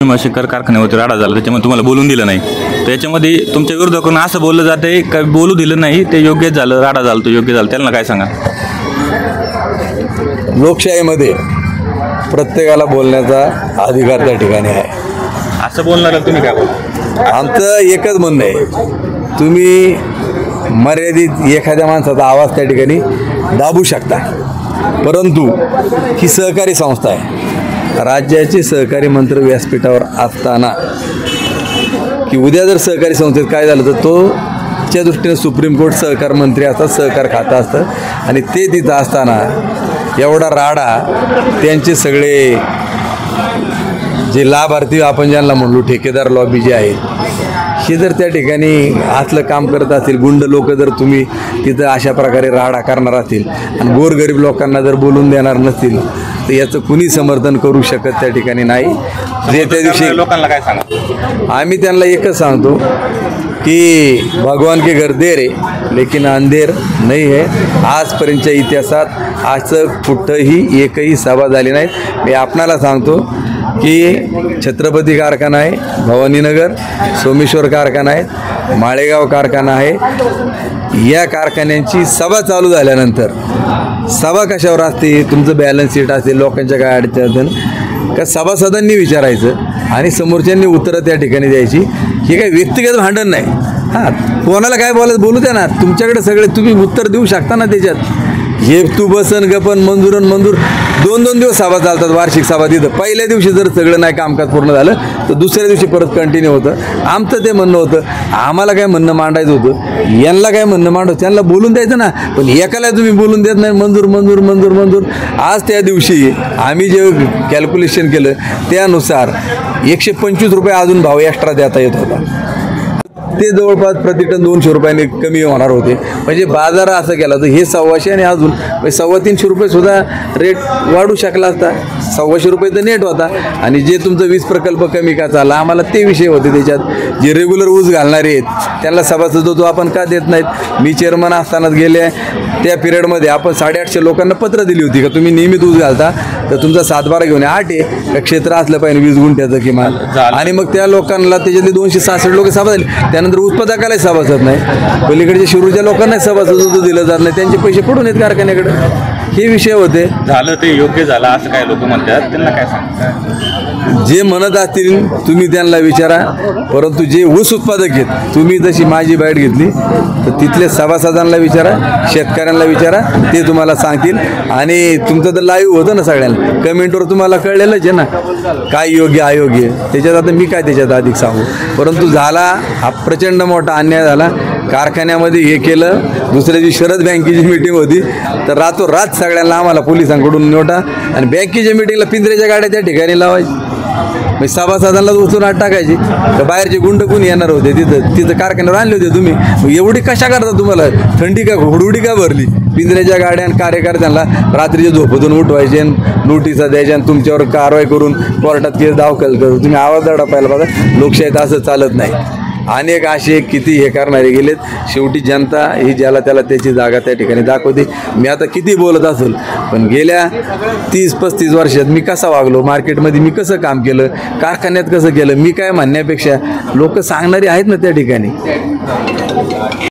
भीमाशंकर कारखान्यावरती राडा झाला, त्याच्यामुळे तुम्हाला बोलून दिलं नाही. त्याच्यामध्ये तुमच्या विरोधाकडून असं बोललं जाते का बोलू दिलं नाही ते योग्यच झालं, राडा झालं तो योग्य झालं, त्याला काय सांगा? लोकशाहीमध्ये प्रत्येकाला बोलण्याचा अधिकार त्या ठिकाणी आहे. असं बोलणार तुम्ही काय बोल? आमचं एकच म्हणणं आहे, तुम्ही मर्यादित एखाद्या माणसाचा आवाज त्या ठिकाणी दाबू शकता, परंतु ही सहकारी संस्था आहे. राज्याचे सहकारी मंत्री व्यासपीठावर असताना की उद्या जर सहकारी संस्थेत काय झालं तर तोच्या दृष्टीने सुप्रीम कोर्ट सहकार मंत्री असतात, सहकार खातं असतं, आणि ते तिथं असताना एवढा राडा त्यांचे सगळे जे लाभार्थी आपण ज्यांना म्हणलो ठेकेदार लॉबी जे आहे हे जर त्या ठिकाणी असलं काम करत असतील, गुंड लोक जर तुम्ही तिथं अशा प्रकारे राडा करणार असतील आणि गोरगरीब लोकांना जर बोलून देणार नसतील तर याचं कुणी समर्थन करू शकत त्या ठिकाणी नाही. जे त्या दिवशी लोकांना काय सांगा? आम्ही त्यांना एकच सांगतो की भगवान के घर देर है लेकिन अंधेर नाही है. आजपर्यंतच्या इतिहासात असं कुठंही एकही सभा झाली नाही. मी आपणाला सांगतो की छत्रपती कारखाना आहे, भवानीनगर, सोमेश्वर कारखाना आहे, माळेगाव कारखाना आहे. या कारखान्यांची सभा चालू झाल्यानंतर सभा कशावर असते, तुमचं बॅलन्स शीट असेल, लोकांच्या काय अडचण का सभासदांनी विचारायचं आणि समोरच्यांनी उत्तरं त्या ठिकाणी द्यायची. हे काही व्यक्तिगत भांडण नाही. हां, कोणाला काय बोलू द्या ना, तुमच्याकडे सगळे तुम्ही उत्तर देऊ शकता ना त्याच्यात. हे तू बसन गपन मंजूरन मंजूर 2-2 दिवस सभा चालतात, वार्षिक सभा. तिथं पहिल्या दिवशी जर सगळं नाही कामकाज पूर्ण झालं तर दुसऱ्या दिवशी परत कंटिन्यू होतं. आमचं ते म्हणणं होतं, आम्हाला काय म्हणणं मांडायचं होतं, यांना काय म्हणणं मांडायचं, त्यांना बोलून द्यायचं ना. पण एकाला तुम्ही बोलून देत नाही, मंजूर मंजूर मंजूर मंजूर. आज त्या दिवशी आम्ही जे कॅल्क्युलेशन केलं त्यानुसार 125 रुपये अजून भाव एक्स्ट्रा देता येत होता. ते जवळपास प्रतिटन 200 रुपयांनी कमी होणार होते. म्हणजे बाजार असं केला तर हे 125 आणि अजून 350 रुपये सुद्धा रेट वाढू शकला असता. 125 रुपये तर नेट होता. आणि जे तुमचं वीज प्रकल्प कमी का चालला, आम्हाला ते विषय होते त्याच्यात. जे रेग्युलर ऊस घालणारे आहेत त्यांना सभासद होतो आपण का देत नाहीत. मी चेअरमन असतानाच गेल्या त्या पिरियडमध्ये आपण 850 लोकांना पत्र दिली होती का तुम्ही नियमित ऊस घालता तर तुमचा 7-12 घेऊन 8 आहे का क्षेत्र असलं पाहिजे 20 गुंठ्याचं किमान. आणि मग त्या लोकांना त्याच्यातले 266 लोक सभा झाली. त्यानंतर उत्पादकालाही सभासद नाही, पलीकडच्या शिरूरच्या लोकांनाही सभासद होतं दिलं जात नाही, त्यांचे पैसे पडून येत कारखान्याकडे. हे विषय होते. झालं ते योग्य झालं असं काय लोक म्हणतात, त्यांना काय सांगता? जे म्हणत असतील तुम्ही त्यांना विचारा, परंतु जे ऊस उत्पादक आहेत तुम्ही जशी माझी बाईट घेतली तर तिथले सभासदांना विचारा, शेतकऱ्यांना विचारा, ते तुम्हाला सांगतील. आणि तुमचं तर लाईव्ह होतं ना सगळ्यांना, कमेंटवर तुम्हाला कळलेलंच आहे ना काय योग्य अयोग्य. त्याच्यात आता मी काय त्याच्यात अधिक सांगू. परंतु झाला हा प्रचंड मोठा अन्याय झाला. कारखान्यामध्ये हे केलं. दुसऱ्या दिवशी शरद बँकेची मीटिंग होती तर रातोरात सगळ्यांना आम्हाला पोलिसांकडून नोटा, आणि बँकेच्या मीटिंगला पिंजऱ्याच्या गाड्या त्या ठिकाणी लावायची. मग सभासदांना उचलून आत टाकायची. तर बाहेरचे गुंड कोणी येणार होते तिथं कारखान्यावर आणले होते तुम्ही. मग एवढी कशा करता, तुम्हाला थंडी का हुडहुडी का भरली. पिंजऱ्याच्या गाड्या आणि कार्यकर्त्यांना रात्रीच्या झोपेतून उठवायचे, नोटिसा द्यायच्या आणि तुमच्यावर कारवाई करून कोर्टात केस दाखल करू. तुम्ही आवाज दडपायला बघा. लोकशाहीत असं चालत नाही. अनेक असे किती हे करणारे गेलेत. शेवटी जनता ही ज्याला त्याला त्याची जागा त्या ठिकाणी दाखवते. मी आता किती बोलत असेल पण गेल्या 30-35 वर्षात मी कसा वागलो, मार्केटमध्ये मी कसं काम केलं, कारखान्यात कसं केलं, मी काय म्हणण्यापेक्षा लोक सांगणारी आहेत ना त्या ठिकाणी.